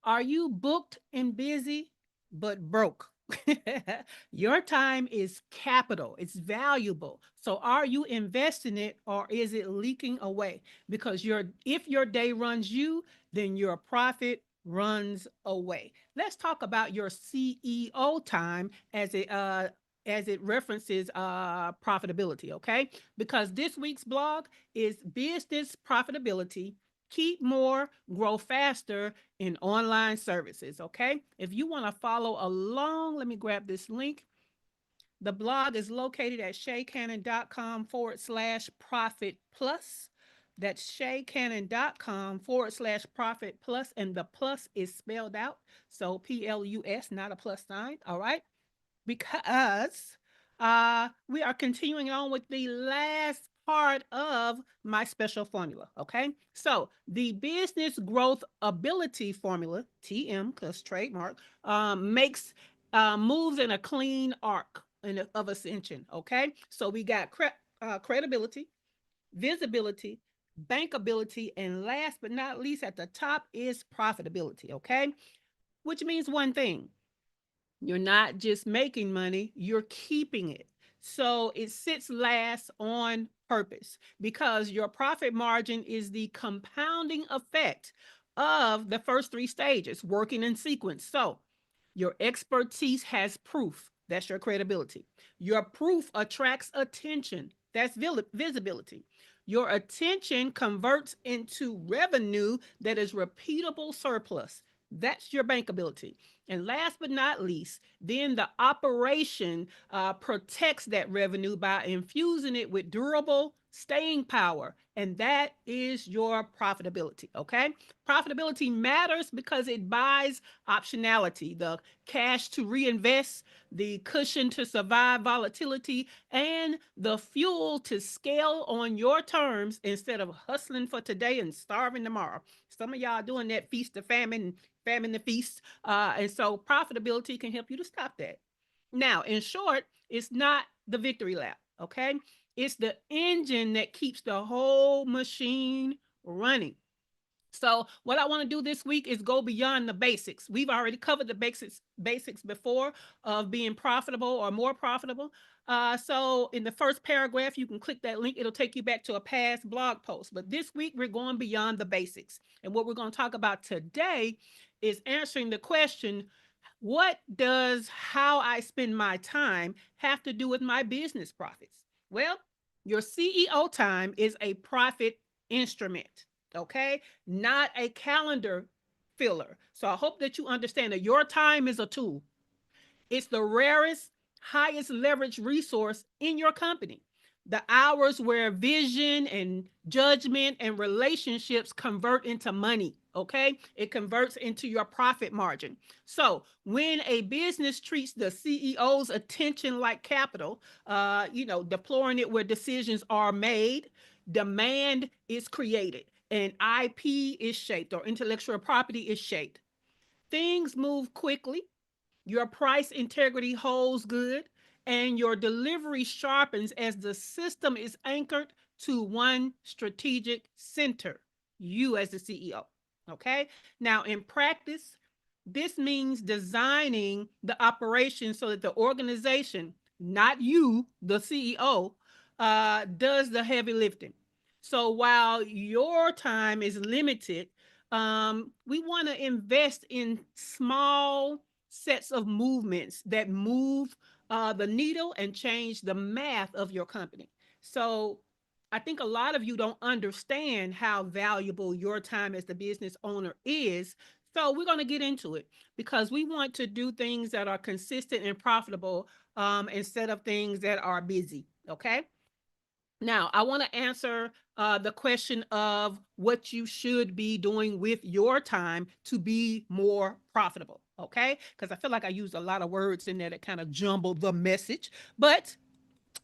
Are you booked and busy, but broke? Your time is capital, it's valuable. So are you investing it or is it leaking away? Because if your day runs you, then your profit runs away. Let's talk about your CEO time as it references profitability, okay? Because this week's blog is business profitability, keep more, grow faster in online services, okay? If you want to follow along, let me grab this link. The blog is located at shaycannon.com/profit plus. That's shaycannon.com/profit plus, and the plus is spelled out. So PLUS, not a plus sign. All right. Because we are continuing on with the last part of my special formula. Okay. So the business growth ability formula, TM, because trademark, makes moves in a clean arc of ascension. Okay. So we got credibility, visibility, bankability, and last but not least, at the top is profitability. Okay. Which means one thing: you're not just making money, you're keeping it. So it sits last on purpose because your profit margin is the compounding effect of the first three stages working in sequence. So your expertise has proof. That's your credibility. Your proof attracts attention. That's visibility. Your attention converts into revenue that is repeatable surplus. That's your bankability. And last but not least, then the operation protects that revenue by infusing it with durable staying power. And that is your profitability. Okay. Profitability matters because it buys optionality, the cash to reinvest, the cushion to survive volatility, and the fuel to scale on your terms instead of hustling for today and starving tomorrow. Some of y'all doing that feast to famine, famine to feast. And so profitability can help you to stop that. Now, in short, it's not the victory lap, okay? It's the engine that keeps the whole machine running. So what I want to do this week is go beyond the basics. We've already covered the basics before of being profitable or more profitable. So in the first paragraph, you can click that link. It'll take you back to a past blog post. But this week, we're going beyond the basics. And what we're going to talk about today is answering the question, what does how I spend my time have to do with my business profits? Well, your CEO time is a profit instrument, okay? Not a calendar filler. So I hope that you understand that your time is a tool. It's the rarest, highest leverage resource in your company. The hours where vision and judgment and relationships convert into money. Okay. It converts into your profit margin. So when a business treats the CEO's attention like capital, deploying it where decisions are made, demand is created, and IP is shaped, or intellectual property is shaped. Things move quickly, your price integrity holds good, and your delivery sharpens as the system is anchored to one strategic center, you as the CEO. Okay. Now, in practice, this means designing the operation so that the organization, not you, the CEO, does the heavy lifting. So while your time is limited, we want to invest in small sets of movements that move the needle and change the math of your company. So I think a lot of you don't understand how valuable your time as the business owner is. So we're going to get into it because we want to do things that are consistent and profitable instead of things that are busy. Okay. Now, I want to answer the question of what you should be doing with your time to be more profitable. Okay. Because I feel like I used a lot of words in there that kind of jumble the message. But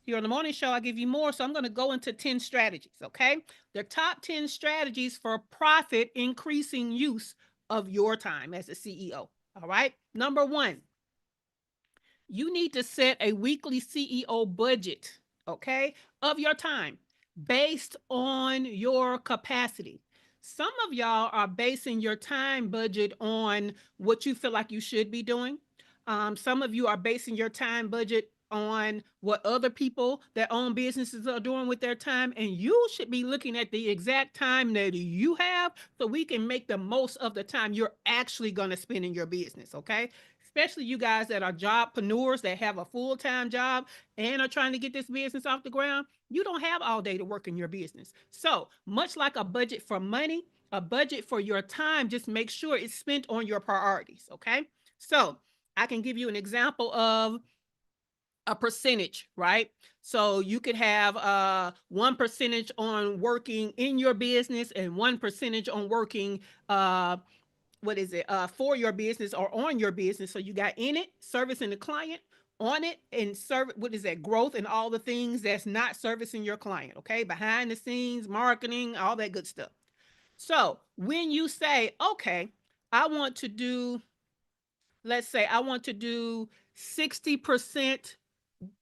here on the morning show, I give you more. So I'm going to go into 10 strategies. Okay. The top 10 strategies for profit increasing use of your time as a CEO. All right. Number one, you need to set a weekly CEO budget, okay, of your time based on your capacity. Some of y'all are basing your time budget on what you feel like you should be doing. Some of you are basing your time budget on what other people that own businesses are doing with their time, and you should be looking at the exact time that you have so we can make the most of the time you're actually going to spend in your business. Okay, especially you guys that are jobpreneurs that have a full-time job and are trying to get this business off the ground. You don't have all day to work in your business. So much like a budget for money, a budget for your time, just make sure it's spent on your priorities. Okay, so I can give you an example of a percentage, right? So you could have 1% on working in your business and 1% on working for your business or on your business. So you got in it, servicing the client, on it, and growth and all the things that's not servicing your client. Okay, behind the scenes, marketing, all that good stuff. So when you say, okay, I want to do, let's say I want to do 60%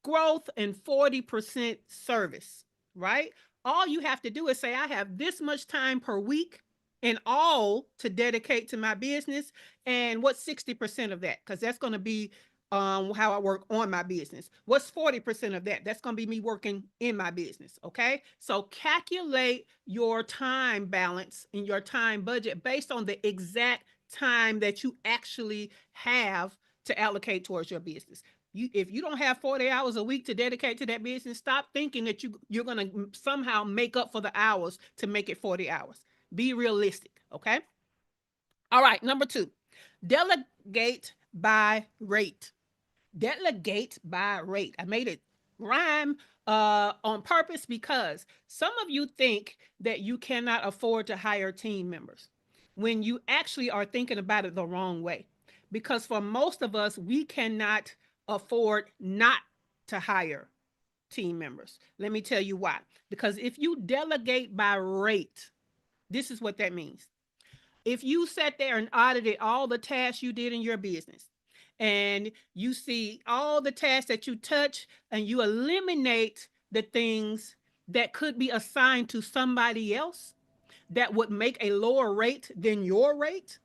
growth and 40% service, right? All you have to do is say, I have this much time per week in all to dedicate to my business. And what's 60% of that? Because that's going to be how I work on my business. What's 40% of that? That's going to be me working in my business. Okay. So calculate your time balance and your time budget based on the exact time that you actually have to allocate towards your business. If you don't have 40 hours a week to dedicate to that business, stop thinking that you're going to somehow make up for the hours to make it 40 hours. Be realistic. Okay. All right. Number 2, delegate by rate. Delegate by rate. I made it rhyme on purpose because some of you think that you cannot afford to hire team members when you actually are thinking about it the wrong way. Because for most of us, we cannot afford not to hire team members. Let me tell you why. Because if you delegate by rate, this is what that means. If you sat there and audited all the tasks you did in your business and you see all the tasks that you touch and you eliminate the things that could be assigned to somebody else that would make a lower rate than your rate,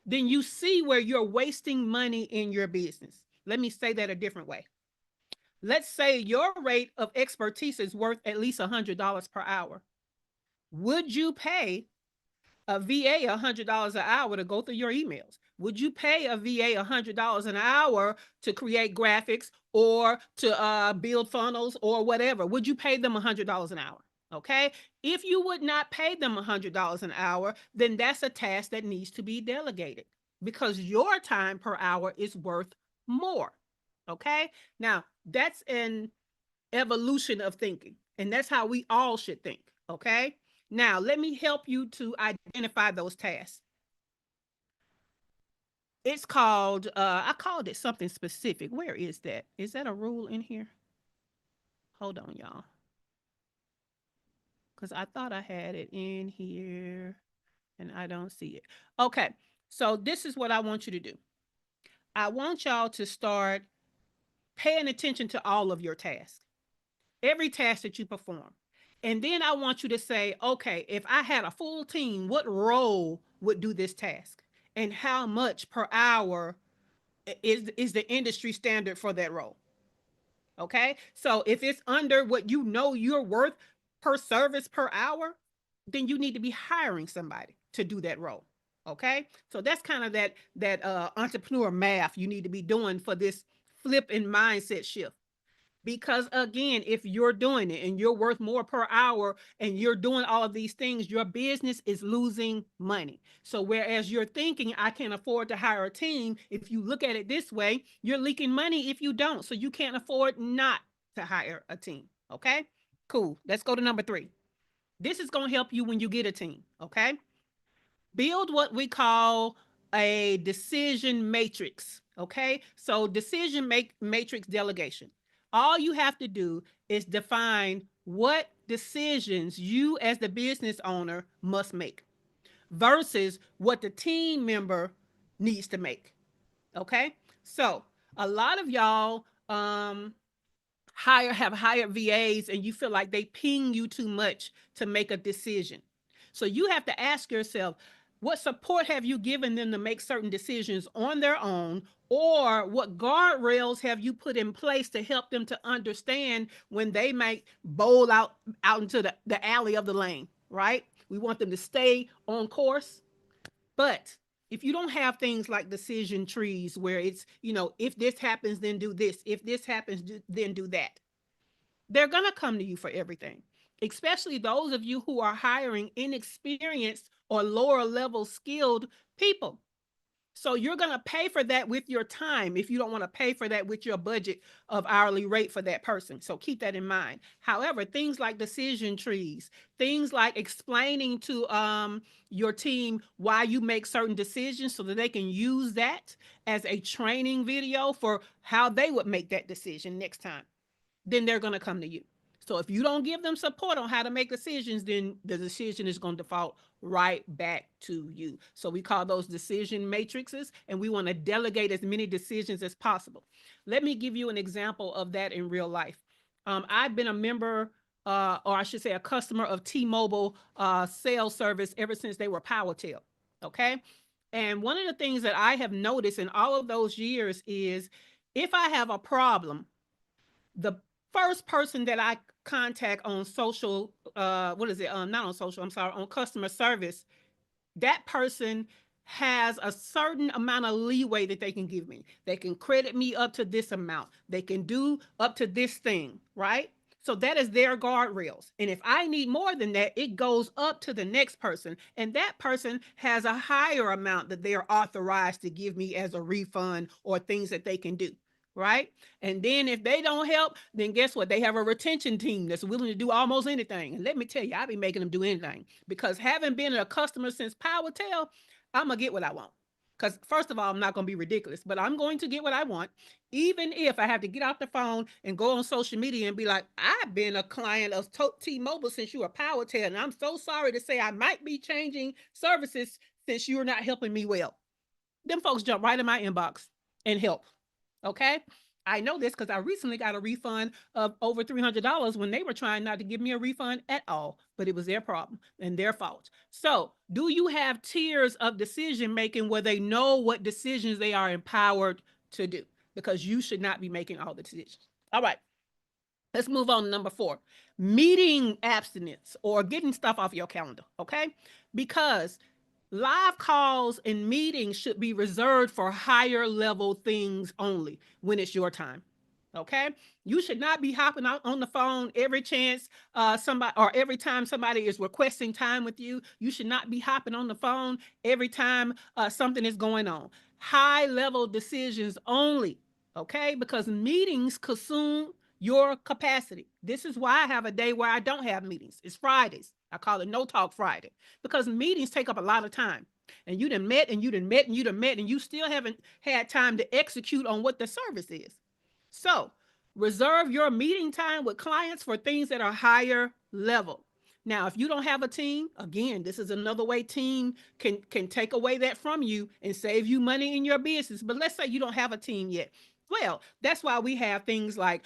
then you see where you're wasting money in your business. Let me say that a different way. Let's say your rate of expertise is worth at least $100 per hour. Would you pay a VA $100 an hour to go through your emails? Would you pay a VA $100 an hour to create graphics or to build funnels or whatever? Would you pay them $100 an hour? Okay. If you would not pay them $100 an hour, then that's a task that needs to be delegated because your time per hour is worth more. Okay. Now, that's an evolution of thinking, and that's how we all should think. Okay. Now, let me help you to identify those tasks. It's called, I called it something specific. Where is that? Is that a rule in here? Hold on, y'all. Because I thought I had it in here and I don't see it. Okay. So, this is what I want you to do. I want y'all to start paying attention to all of your tasks, every task that you perform. And then I want you to say, okay, if I had a full team, what role would do this task? And how much per hour is the industry standard for that role? Okay. So if it's under what you know you're worth per service per hour, then you need to be hiring somebody to do that role. Okay. So that's kind of that entrepreneur math you need to be doing for this flip in mindset shift. Because again, if you're doing it and you're worth more per hour and you're doing all of these things, your business is losing money. So whereas you're thinking I can afford to hire a team, if you look at it this way, you're leaking money if you don't. So you can't afford not to hire a team. Okay, cool. Let's go to number 3. This is going to help you when you get a team. Okay, build what we call a decision matrix. Okay, so matrix delegation. All you have to do is define what decisions you as the business owner must make versus what the team member needs to make. Okay, so a lot of y'all have hired VAs and you feel like they ping you too much to make a decision. So you have to ask yourself, what support have you given them to make certain decisions on their own? Or what guardrails have you put in place to help them to understand when they might bowl out into the alley of the lane, right? We want them to stay on course. But if you don't have things like decision trees where it's, if this happens, then do this. If this happens, then do that. They're going to come to you for everything, especially those of you who are hiring inexperienced or lower level skilled people. So you're going to pay for that with your time if you don't want to pay for that with your budget of hourly rate for that person. So keep that in mind. However, things like decision trees, things like explaining to your team why you make certain decisions so that they can use that as a training video for how they would make that decision next time, then they're going to come to you. So if you don't give them support on how to make decisions, then the decision is going to default right back to you. So we call those decision matrices, and we want to delegate as many decisions as possible. Let me give you an example of that in real life. I've been a member, or I should say a customer of T-Mobile sales service ever since they were PowerTel. Okay. And one of the things that I have noticed in all of those years is if I have a problem, the first person that I contact on social, what is it? Not on social, I'm sorry, on customer service, that person has a certain amount of leeway that they can give me. They can credit me up to this amount. They can do up to this thing, right? So that is their guardrails. And if I need more than that, it goes up to the next person. And that person has a higher amount that they are authorized to give me as a refund or things that they can do. Right. And then if they don't help, then guess what? They have a retention team that's willing to do almost anything. And let me tell you, I be making them do anything because having been a customer since PowerTel, I'm going to get what I want. Because first of all, I'm not going to be ridiculous, but I'm going to get what I want, even if I have to get off the phone and go on social media and be like, I've been a client of T-Mobile since you were PowerTel, and I'm so sorry to say I might be changing services since you're not helping me well. Them folks jump right in my inbox and help. Okay. I know this because I recently got a refund of over $300 when they were trying not to give me a refund at all, but it was their problem and their fault. So, do you have tiers of decision making where they know what decisions they are empowered to do? Because you should not be making all the decisions. All right. Let's move on to number 4, meeting abstinence or getting stuff off your calendar. Okay. Because live calls and meetings should be reserved for higher level things only when it's your time. Okay, you should not be hopping out on the phone every chance somebody or every time somebody is requesting time with you. You should not be hopping on the phone every time something is going on. High level decisions only. Okay, because meetings consume your capacity. This is why I have a day where I don't have meetings. It's Fridays. I call it No Talk Friday because meetings take up a lot of time. And you done met and you done met and you done met and you still haven't had time to execute on what the service is. So reserve your meeting time with clients for things that are higher level. Now, if you don't have a team, again, this is another way team can take away that from you and save you money in your business. But let's say you don't have a team yet. Well, that's why we have things like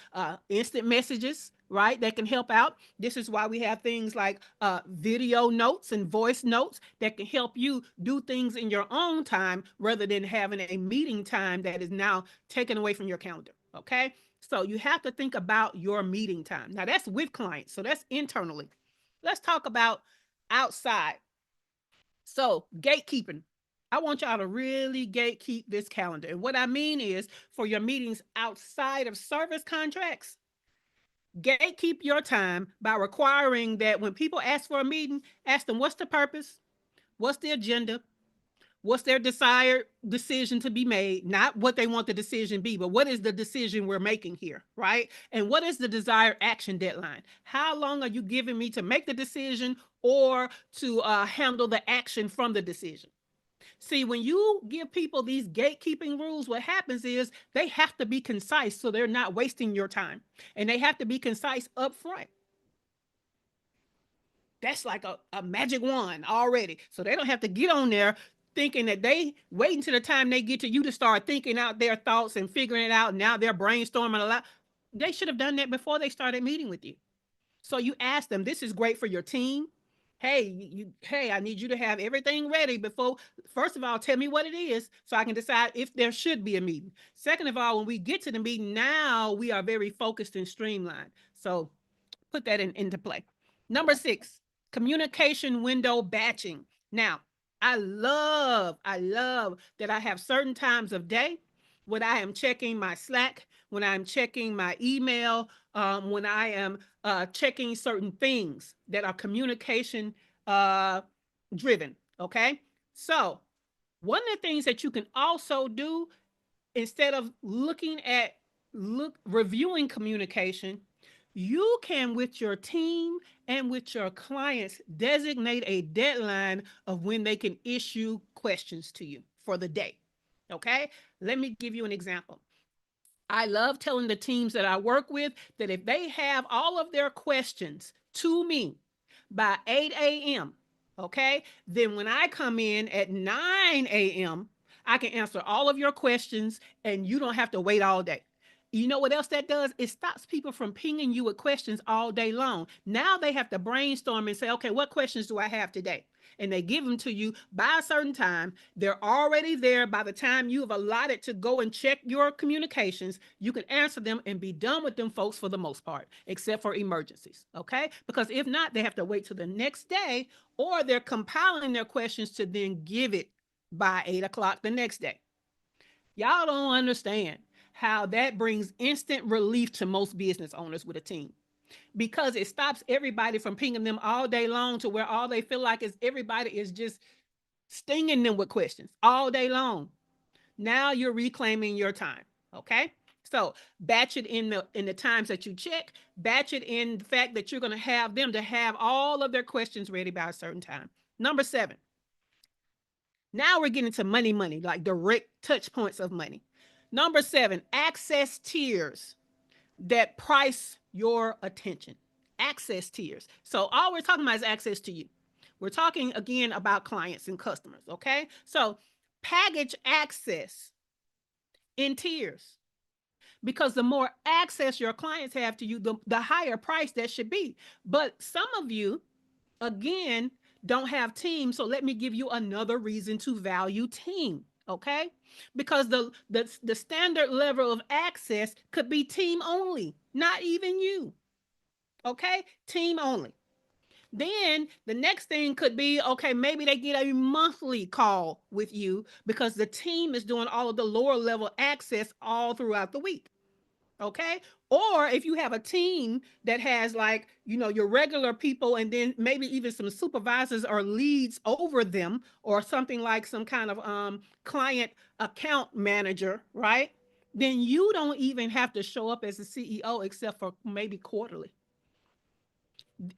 instant messages, right? That can help out. This is why we have things like video notes and voice notes that can help you do things in your own time rather than having a meeting time that is now taken away from your calendar. Okay. So you have to think about your meeting time. Now that's with clients. So that's internally. Let's talk about outside. So gatekeeping. I want y'all to really gatekeep this calendar. And what I mean is for your meetings outside of service contracts, gatekeep your time by requiring that when people ask for a meeting, ask them what's the purpose, what's the agenda, what's their desired decision to be made, not what they want the decision be, but what is the decision we're making here, right? And what is the desired action deadline? How long are you giving me to make the decision or to handle the action from the decision? See, when you give people these gatekeeping rules, what happens is they have to be concise so they're not wasting your time. And they have to be concise up front. That's like a magic wand already. So they don't have to get on there thinking that they wait until the time they get to you to start thinking out their thoughts and figuring it out. Now they're brainstorming a lot. They should have done that before they started meeting with you. So you ask them, this is great for your team. Hey, hey, I need you to have everything ready before. First of all, tell me what it is so I can decide if there should be a meeting. Second of all, when we get to the meeting, now we are very focused and streamlined. So put that into play. Number 6, communication window batching. Now, I love that I have certain times of day when I am checking my Slack, when I'm checking my email, when I am checking certain things that are communication uh, driven. Okay. So, one of the things that you can also do instead of looking at reviewing communication, you can with your team and with your clients designate a deadline of when they can issue questions to you for the day. Okay, let me give you an example. I love telling the teams that I work with that if they have all of their questions to me by 8 a.m., okay, then when I come in at 9 a.m., I can answer all of your questions and you don't have to wait all day. You know what else that does? It stops people from pinging you with questions all day long. Now they have to brainstorm and say, okay, what questions do I have today? And they give them to you by a certain time. They're already there by the time you have allotted to go and check your communications. You can answer them and be done with them, folks, for the most part, except for emergencies. Okay? Because if not, they have to wait till the next day, or they're compiling their questions to then give it by 8 o'clock the next day. Y'all don't understand how that brings instant relief to most business owners with a team, because it stops everybody from pinging them all day long to where all they feel like is everybody is just stinging them with questions all day long. Now you're reclaiming your time. Okay. So batch it in the times that you check, batch it in the fact that you're going to have them to have all of their questions ready by a certain time. Number 7. Now we're getting to money, like direct touch points of money. Number 7, access tiers that price your attention. Access tiers. So all we're talking about is access to you. We're talking again about clients and customers, okay? So package access in tiers, because the more access your clients have to you, the higher price that should be. But some of you, again, don't have team. So let me give you another reason to value team. Okay, because the standard level of access could be team only, not even you. Okay, team only. Then the next thing could be, okay, maybe they get a monthly call with you because the team is doing all of the lower level access all throughout the week. Okay. Or if you have a team that has, like, your regular people and then maybe even some supervisors or leads over them, or something like some kind of client account manager, right? Then you don't even have to show up as a CEO except for maybe quarterly.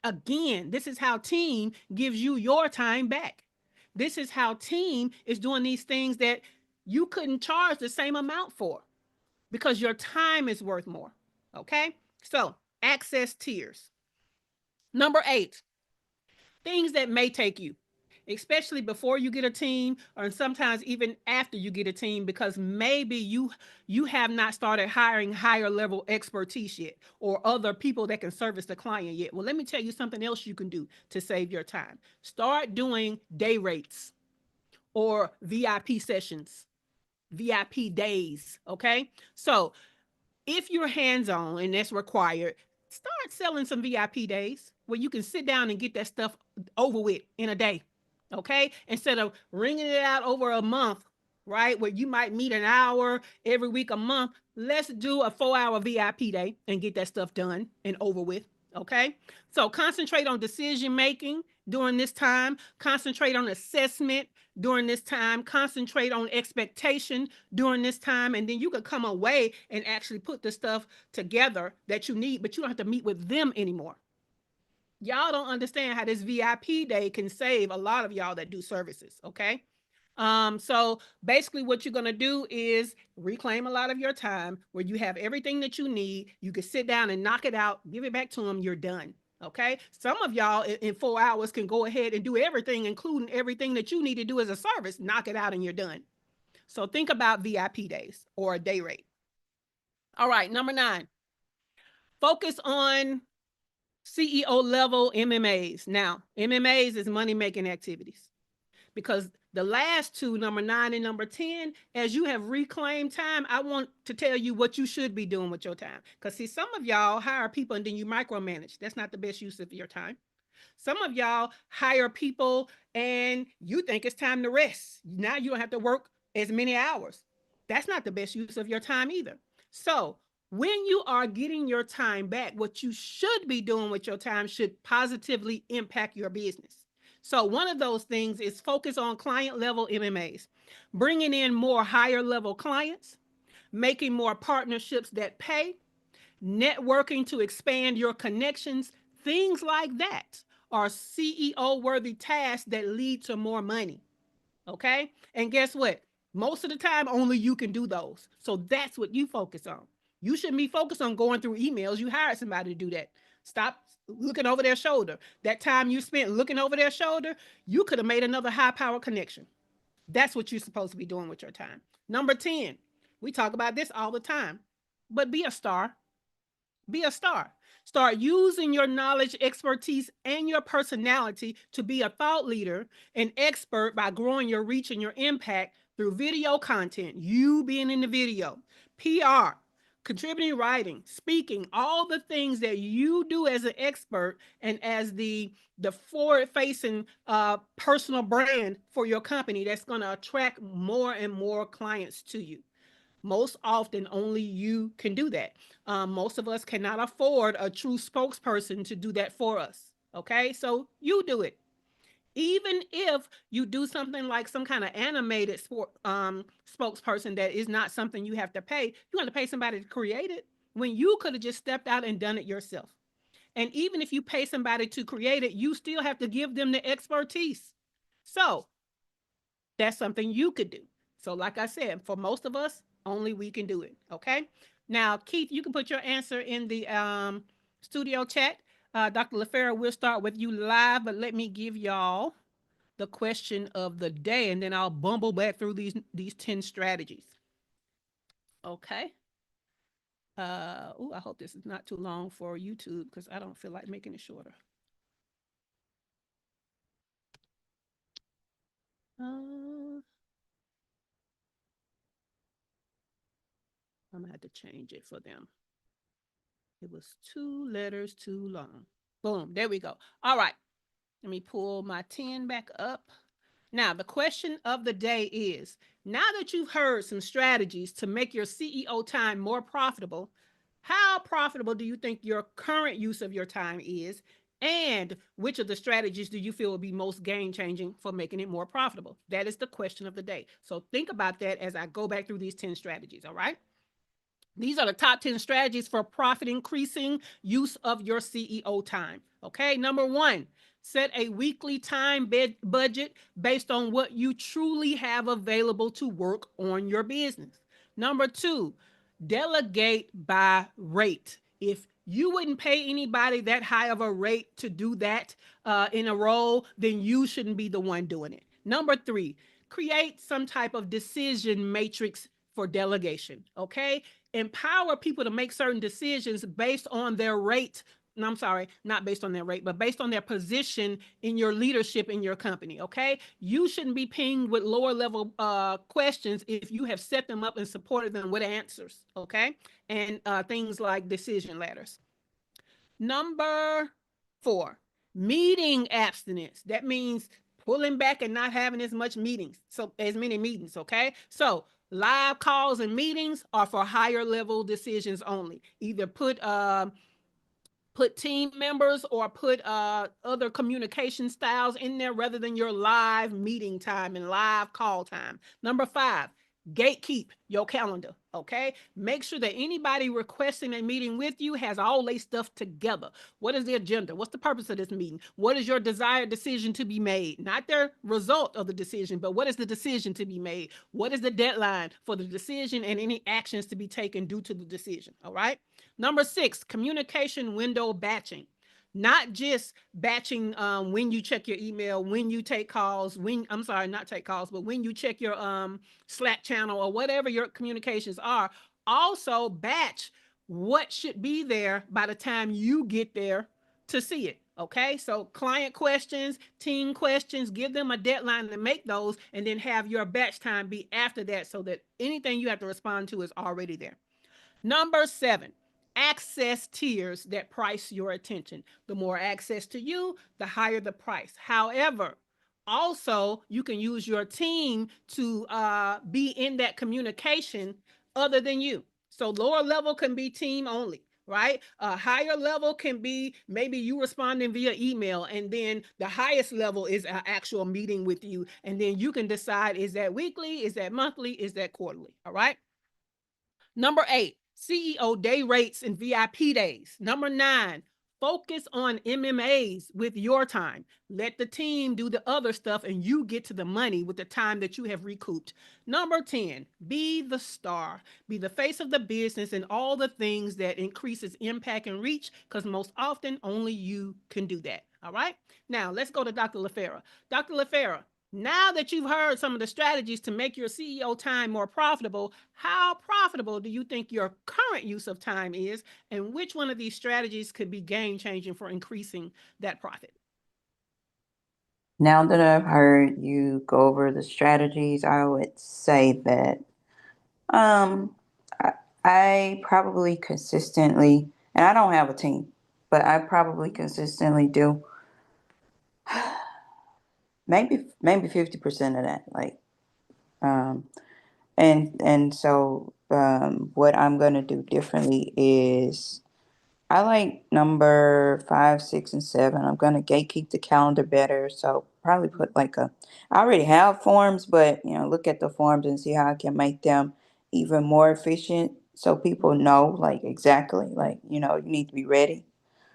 Again, this is how team gives you your time back. This is how team is doing these things that you couldn't charge the same amount for, because your time is worth more. Okay? So, access tiers. Number 8, things that may take you, especially before you get a team, or sometimes even after you get a team, because maybe you have not started hiring higher level expertise yet, or other people that can service the client yet. Well, let me tell you something else you can do to save your time. Start doing day rates or VIP sessions, VIP days, okay? So, if you're hands-on and that's required, start selling some VIP days where you can sit down and get that stuff over with in a day. Okay? Instead of ringing it out over a month, right? Where you might meet an hour every week, a month. Let's do a 4-hour VIP day and get that stuff done and over with. Okay? So concentrate on decision making during this time, concentrate on assessment during this time, concentrate on expectation during this time, and then you can come away and actually put the stuff together that you need, but you don't have to meet with them anymore. Y'all don't understand how this VIP day can save a lot of y'all that do services, okay? So basically what you're gonna do is reclaim a lot of your time where you have everything that you need. You can sit down and knock it out, give it back to them, you're done. Okay. Some of y'all in 4 hours can go ahead and do everything, including everything that you need to do as a service, knock it out and you're done. So think about VIP days or a day rate. All right, number 9, focus on CEO level MMAs. Now, MMAs is money making activities, because the last two, number 9 and number 10, as you have reclaimed time, I want to tell you what you should be doing with your time. Because, see, some of y'all hire people and then you micromanage. That's not the best use of your time. Some of y'all hire people and you think it's time to rest. Now you don't have to work as many hours. That's not the best use of your time either. So, when you are getting your time back, what you should be doing with your time should positively impact your business. So, one of those things is focus on client level MMAs, bringing in more higher level clients, making more partnerships that pay, networking to expand your connections, things like that are CEO worthy tasks that lead to more money. Okay. And guess what? Most of the time, only you can do those. So that's what you focus on. You shouldn't be focused on going through emails. You hired somebody to do that. Stop looking over their shoulder. That time you spent looking over their shoulder, you could have made another high power connection. That's what you're supposed to be doing with your time. Number 10, we talk about this all the time, but be a star. Be a star. Start using your knowledge, expertise, and your personality to be a thought leader and expert by growing your reach and your impact through video content, you being in the video, PR, contributing writing, speaking, all the things that you do as an expert and as the forward facing personal brand for your company that's going to attract more and more clients to you. Most often, only you can do that. Most of us cannot afford a true spokesperson to do that for us. Okay, so you do it. Even if you do something like some kind of animated spokesperson that is not something you have to pay, you want to pay somebody to create it when you could have just stepped out and done it yourself. And even if you pay somebody to create it, you still have to give them the expertise. So that's something you could do. So, like I said, for most of us, only we can do it. Okay. Now, Keith, you can put your answer in the studio chat. Dr. LaFera, we'll start with you live, but let me give y'all the question of the day, and then I'll bumble back through these 10 strategies. Okay. I hope this is not too long for YouTube because I don't feel like making it shorter. Uh, I'm gonna have to change it for them. It was 2 letters too long. Boom, there we go. All right, let me pull my 10 back up. Now, the question of the day is, now that you've heard some strategies to make your CEO time more profitable, how profitable do you think your current use of your time is? And which of the strategies do you feel will be most game changing for making it more profitable? That is the question of the day. So think about that as I go back through these 10 strategies, all right? These are the top 10 strategies for profit increasing use of your CEO time. Okay, number 1, set a weekly time budget based on what you truly have available to work on your business. Number 2, delegate by rate. If you wouldn't pay anybody that high of a rate to do that in a role, then you shouldn't be the one doing it. Number 3, create some type of decision matrix for delegation. Okay, empower people to make certain decisions based on their rate. No, I'm sorry, not based on their rate, but based on their position in your leadership in your company. Okay, you shouldn't be pinged with lower level questions if you have set them up and supported them with answers. Okay, and things like decision ladders. Number 4, meeting abstinence. That means pulling back and not having as much meetings, so as many meetings. Okay, so live calls and meetings are for higher level decisions only. Either put team members or put other communication styles in there rather than your live meeting time and live call time. Number 5, gatekeep your calendar. Okay, make sure that anybody requesting a meeting with you has all their stuff together. What is the agenda? What's the purpose of this meeting? What is your desired decision to be made? Not the result of the decision, but what is the decision to be made? What is the deadline for the decision and any actions to be taken due to the decision? All right. Number 6, communication window batching. Not just batching when you check your email, when you take calls, when I'm sorry, not take calls, but when you check your Slack channel or whatever your communications are. Also batch what should be there by the time you get there to see it. Okay, so client questions, team questions, give them a deadline to make those, and then have your batch time be after that so that anything you have to respond to is already there. Number 7, access tiers that price your attention. The more access to you, the higher the price. However, also you can use your team to be in that communication other than you. So lower level can be team only, right? A higher level can be maybe you responding via email, and then the highest level is an actual meeting with you, and then you can decide, is that weekly, is that monthly, is that quarterly? All right. Number 8, CEO day rates and VIP days. Number 9, focus on MMAs with your time. Let the team do the other stuff and you get to the money with the time that you have recouped. Number 10, be the star. Be the face of the business and all the things that increases impact and reach, because most often only you can do that. All right. Now let's go to Dr. LaFera. Dr. LaFera, now that you've heard some of the strategies to make your CEO time more profitable, how profitable do you think your current use of time is? And which one of these strategies could be game changing for increasing that profit? Now that I've heard you go over the strategies, I would say that um, I, I probably consistently, and I don't have a team, but I probably consistently do maybe 50% of that. Um, and so what I'm gonna do differently is I like number 5, 6, and 7. I'm gonna gatekeep the calendar better. So probably put like I already have forms, but look at the forms and see how I can make them even more efficient so people Mm-hmm. know like exactly like you need to be ready.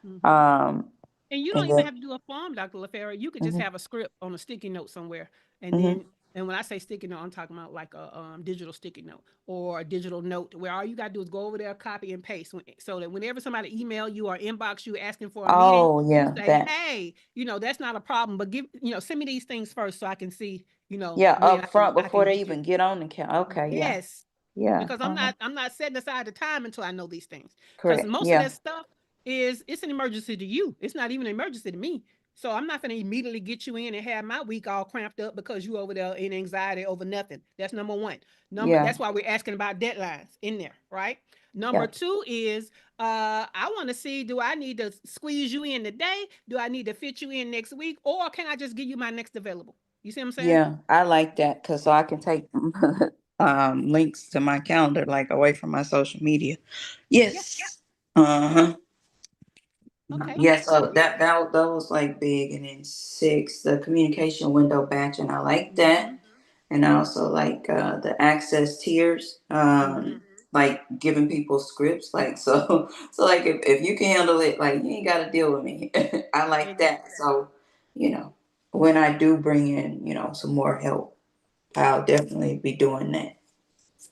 Mm-hmm. Um And you don't and even then have to do a form, Dr. LaFera. You could just mhm, have a script on a sticky note somewhere. And mhm. then, and when I say sticky note, I'm talking about like a digital sticky note or a digital note where all you got to do is go over there, copy and paste. So that whenever somebody email you or inbox you asking for a meeting, Oh you yeah, say, that hey, that's not a problem, but send me these things first so I can see, yeah, when up front I can before they get you. even get on the count. Okay, yeah. Yes, Yeah. because Uh-huh. I'm not setting aside the time until I know these things. Because Correct. most of Yeah. that stuff is it's an emergency to you. It's not even an emergency to me. So I'm not gonna immediately get you in and have my week all cramped up because you over there in anxiety over nothing. That's number one. Yeah. That's why we're asking about deadlines in there, right? Number Yeah. two is I want to see, do I need to squeeze you in today? Do I need to fit you in next week? Or can I just give you my next available? You see what I'm saying? Yeah, I like that because so I can take links to my calendar like away from my social media. Yeah. Yes. Uh-huh. Okay. Yeah, so that was like big. And then 6, the communication window batch, and I like that. Mm-hmm. And I also like the access tiers, Mm-hmm. like giving people scripts, like so so like if you can handle it, like you ain't gotta deal with me. I like that. Exactly. So, you know, when I do bring in, some more help, I'll definitely be doing that.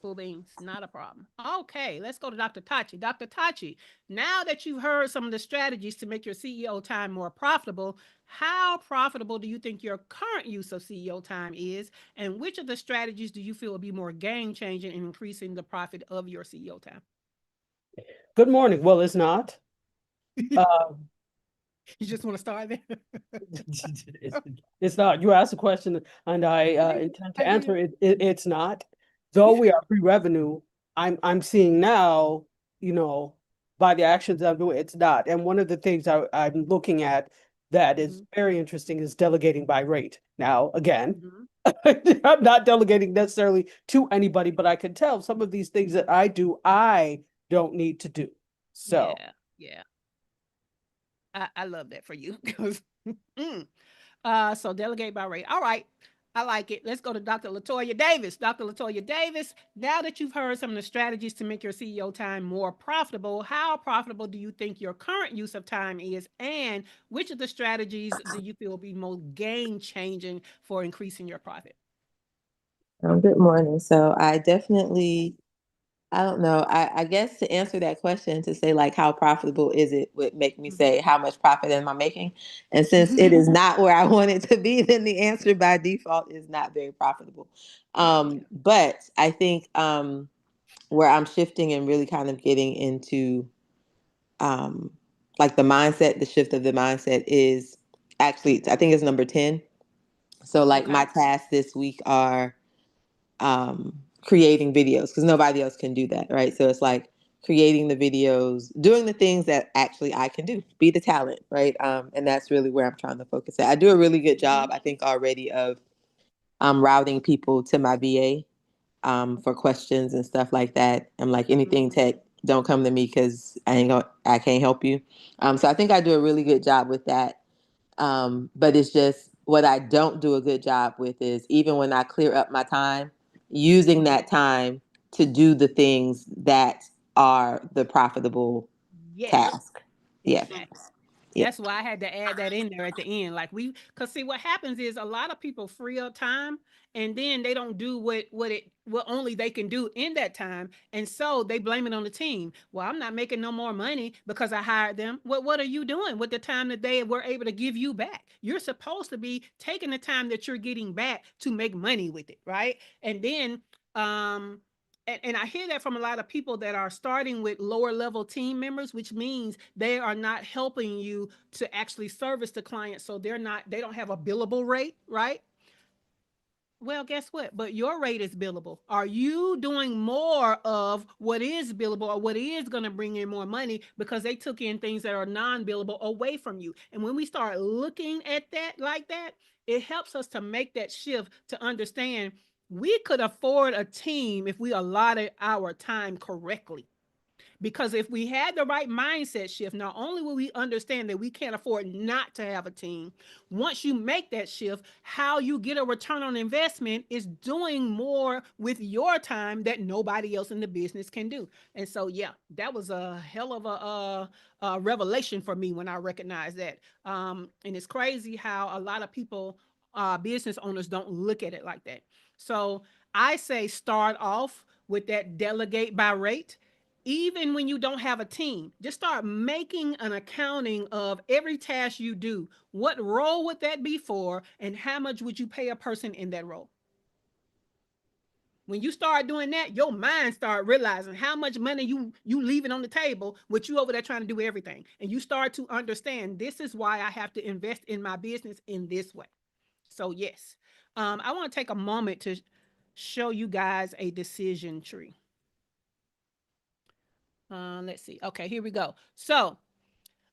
Cool beans, not a problem. Okay, let's go to Dr. Tachi. Dr. Tachi, now that you've heard some of the strategies to make your CEO time more profitable, how profitable do you think your current use of CEO time is? And which of the strategies do you feel will be more game changing in increasing the profit of your CEO time? Good morning. Well, it's not. You Uh, just want to start there? it's, it's not. You asked a question, and I intend to I answer did. it. It's not. Though we are pre-revenue, I'm seeing now, you know, by the actions I'm doing, it's not. And one of the things I'm looking at that is Mm-hmm. very interesting is delegating by rate. Now, again, Mm-hmm. I'm not delegating necessarily to anybody, but I can tell some of these things that I do, I don't need to do. So. Yeah, yeah. I love that for you because so delegate by rate. All right. I like it. Let's go to Dr. Latoya Davis. Dr. Latoya Davis, now that you've heard some of the strategies to make your CEO time more profitable, how profitable do you think your current use of time is? And which of the strategies do you feel will be most game changing for increasing your profit? Good morning. So I definitely, I don't know. I guess to answer that question, to say like how profitable is it would make me say how much profit am I making? And since it is not where I want it to be, then the answer by default is not very profitable. Yeah. But I think where I'm shifting and really kind of getting into um, like the mindset, the shift of the mindset is actually, I think it's number 10. So like Okay. my tasks this week are creating videos because nobody else can do that, right? So it's like creating the videos, doing the things that actually I can do, be the talent, right? And that's really where I'm trying to focus at. I do a really good job, I think, already of routing people to my VA for questions and stuff like that. I'm like, anything tech, don't come to me because I can't help you. So I think I do a really good job with that. But it's just what I don't do a good job with is even when I clear up my time, using that time to do the things that are the profitable Yes, task. Yeah. exactly. Yeah. That's why I had to add that in there at the end. Like cause see what happens is a lot of people free up time and then they don't do what only they can do in that time. And so they blame it on the team. Well, I'm not making no more money because I hired them. What are you doing with the time that they were able to give you back? You're supposed to be taking the time that you're getting back to make money with it, right? And then um and I hear that from a lot of people that are starting with lower level team members, which means they are not helping you to actually service the client. So they don't have a billable rate, right? Well, guess what? But your rate is billable. Are you doing more of what is billable or what is going to bring in more money because they took in things that are non billable away from you? And when we start looking at that like that, it helps us to make that shift to understand we could afford a team if we allotted our time correctly. Because if we had the right mindset shift, not only will we understand that we can't afford not to have a team, once you make that shift, how you get a return on investment is doing more with your time that nobody else in the business can do. And so, yeah, that was a hell of a revelation for me when I recognized that. And it's crazy how a lot of people, business owners, don't look at it like that. So I say start off with that delegate by rate even when you don't have a team. Just start making an accounting of every task you do. What role would that be for, and how much would you pay a person in that role? When you start doing that, your mind start realizing how much money you leaving on the table with you over there trying to do everything. And you start to understand this is why I have to invest in my business in this way. So yes, I want to take a moment to show you guys a decision tree. Let's see. Okay, here we go. So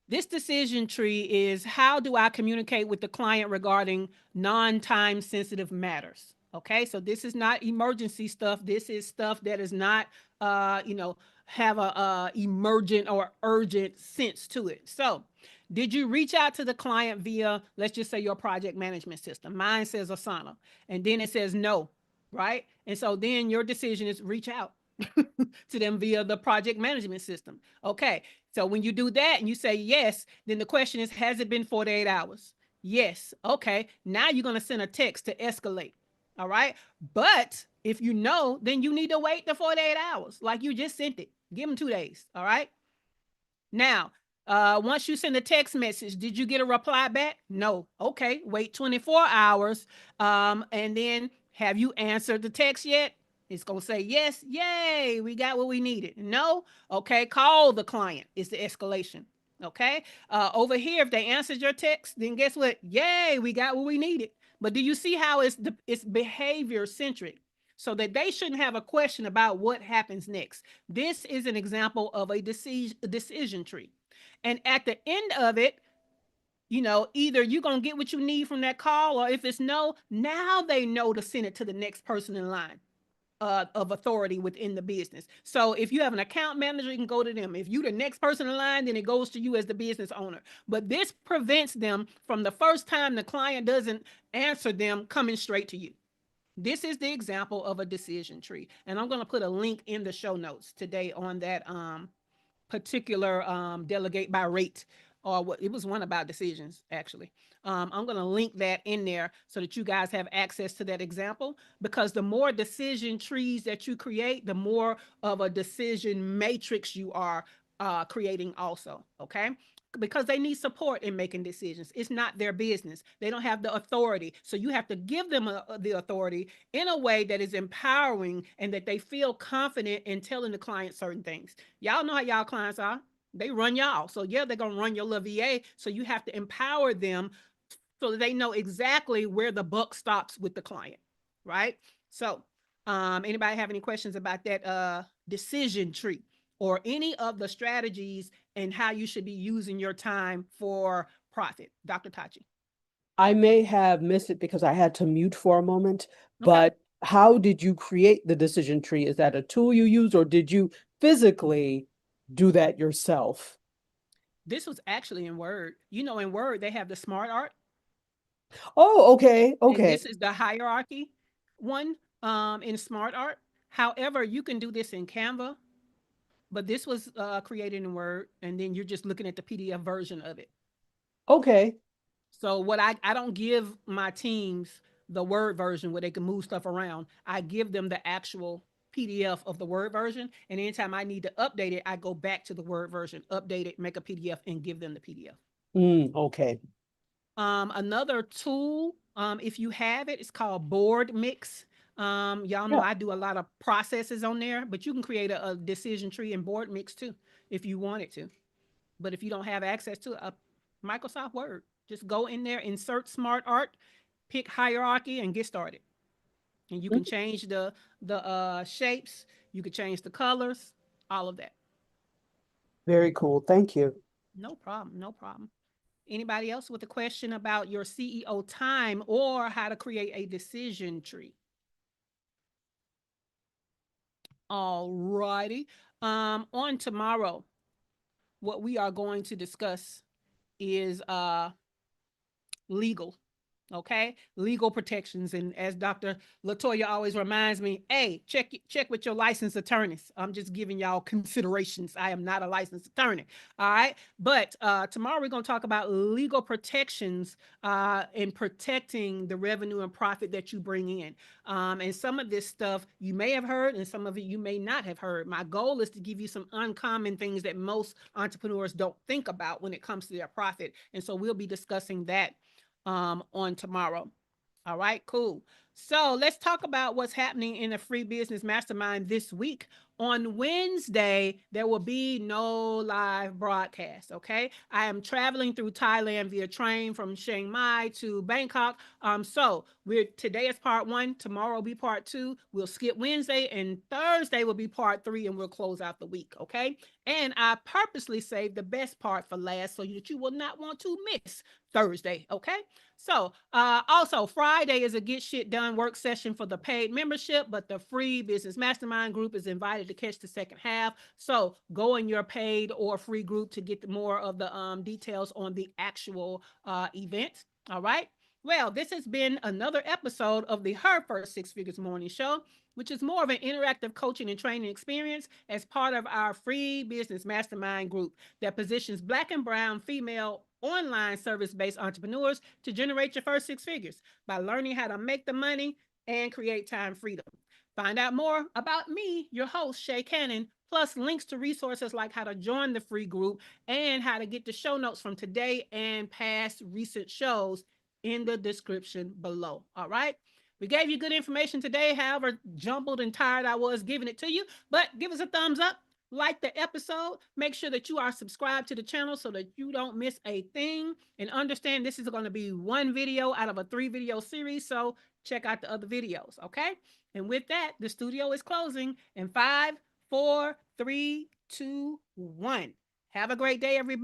this decision tree is how do I communicate with the client regarding non-time sensitive matters? Okay, so this is not emergency stuff. This is stuff that is not, have a emergent or urgent sense to it. So, did you reach out to the client via, let's just say, your project management system? Mine says Asana, and then it says no, right? And so then your decision is reach out to them via the project management system. Okay, so when you do that and you say yes, then the question is, has it been 48 hours? Yes. Okay. Now you're going to send a text to escalate. All right. But if you know, then you need to wait the 48 hours. Like you just sent it. Give them 2 days. All right. Now, once you send a text message, did you get a reply back? No. Okay. Wait 24 hours. And then have you answered the text yet? It's going to say yes. Yay. We got what we needed. No. Okay. Call the client. It's the escalation. Okay. Over here, if they answered your text, then guess what? Yay. We got what we needed. But do you see how it's behavior centric? So that they shouldn't have a question about what happens next. This is an example of a decision tree. And at the end of it, either you're going to get what you need from that call, or if it's no, now they know to send it to the next person in line. Of authority within the business. So if you have an account manager, you can go to them. If you the next person in line, then it goes to you as the business owner. But this prevents them from the first time the client doesn't answer them coming straight to you. This is the example of a decision tree. And I'm going to put a link in the show notes today on that particular delegate by rate, or what it was one about decisions actually. I'm going to link that in there so that you guys have access to that example, because the more decision trees that you create, the more of a decision matrix you are creating also. Okay, because they need support in making decisions. It's not their business. They don't have the authority. So you have to give them the authority in a way that is empowering and that they feel confident in telling the client certain things. Y'all know how y'all clients are. They run y'all. So yeah, they're gonna run your little VA. So you have to empower them so that they know exactly where the buck stops with the client, right? So, anybody have any questions about that decision tree or any of the strategies and how you should be using your time for profit, Dr. Tachi? I may have missed it because I had to mute for a moment, Okay. but how did you create the decision tree? Is that a tool you use, or did you physically do that yourself? This was actually in Word. You know, in Word, they have the smart art, Oh, okay, and okay, this is the hierarchy one in smart art. However, you can do this in Canva, but this was created in Word, and then you're just looking at the PDF version of it. okay. So what I don't give my teams the Word version where they can move stuff around. I give them the actual PDF of the Word version, and anytime I need to update it, I go back to the Word version, update it, make a PDF, and give them the PDF. Okay. Another tool, if you have it, it's called Board Mix. Y'all know Yeah. I do a lot of processes on there, but you can create a decision tree in Board Mix too, if you wanted to. But if you don't have access to a Microsoft Word, just go in there, insert smart art, pick hierarchy, and get started. And you Mm, can change the shapes, you can change the colors, all of that. very cool. Thank you. No problem, no problem. Anybody else with a question about your CEO time or how to create a decision tree? All righty. On tomorrow, what we are going to discuss is legal. Okay, legal protections, and as Dr. Latoya always reminds me, hey, check with your licensed attorneys. I'm just giving y'all considerations. I am not a licensed attorney. All right, but tomorrow we're going to talk about legal protections in protecting the revenue and profit that you bring in. And some of this stuff you may have heard, and some of it you may not have heard. My goal is to give you some uncommon things that most entrepreneurs don't think about when it comes to their profit, and so we'll be discussing that on tomorrow. All right, cool. So let's talk about what's happening in the free business mastermind this week. On Wednesday, there will be no live broadcast. Okay. I am traveling through Thailand via train from Chiang Mai to Bangkok. So we're today is part one, tomorrow will be part two. We'll skip Wednesday, and Thursday will be part three, and we'll close out the week. Okay. And I purposely saved the best part for last so that you will not want to miss Thursday. Okay. So, also Friday is a get shit done work session for the paid membership, but the free business mastermind group is invited to catch the second half. So go in your paid or free group to get more of the details on the actual event. All right. Well, this has been another episode of the Her First Six Figures Morning Show, which is more of an interactive coaching and training experience as part of our free business mastermind group that positions Black and brown female online service based entrepreneurs to generate your first six figures by learning how to make the money and create time freedom. Find out more about me, your host, Shay Cannon, plus links to resources like how to join the free group and how to get the show notes from today and past recent shows in the description below. All right. We gave you good information today, however jumbled and tired I was giving it to you, but give us a thumbs up, like the episode, make sure that you are subscribed to the channel so that you don't miss a thing, and understand this is going to be one video out of a 3-video series, so check out the other videos. Okay, and with that, the studio is closing in 5, 4, 3, 2, 1. Have a great day, everybody.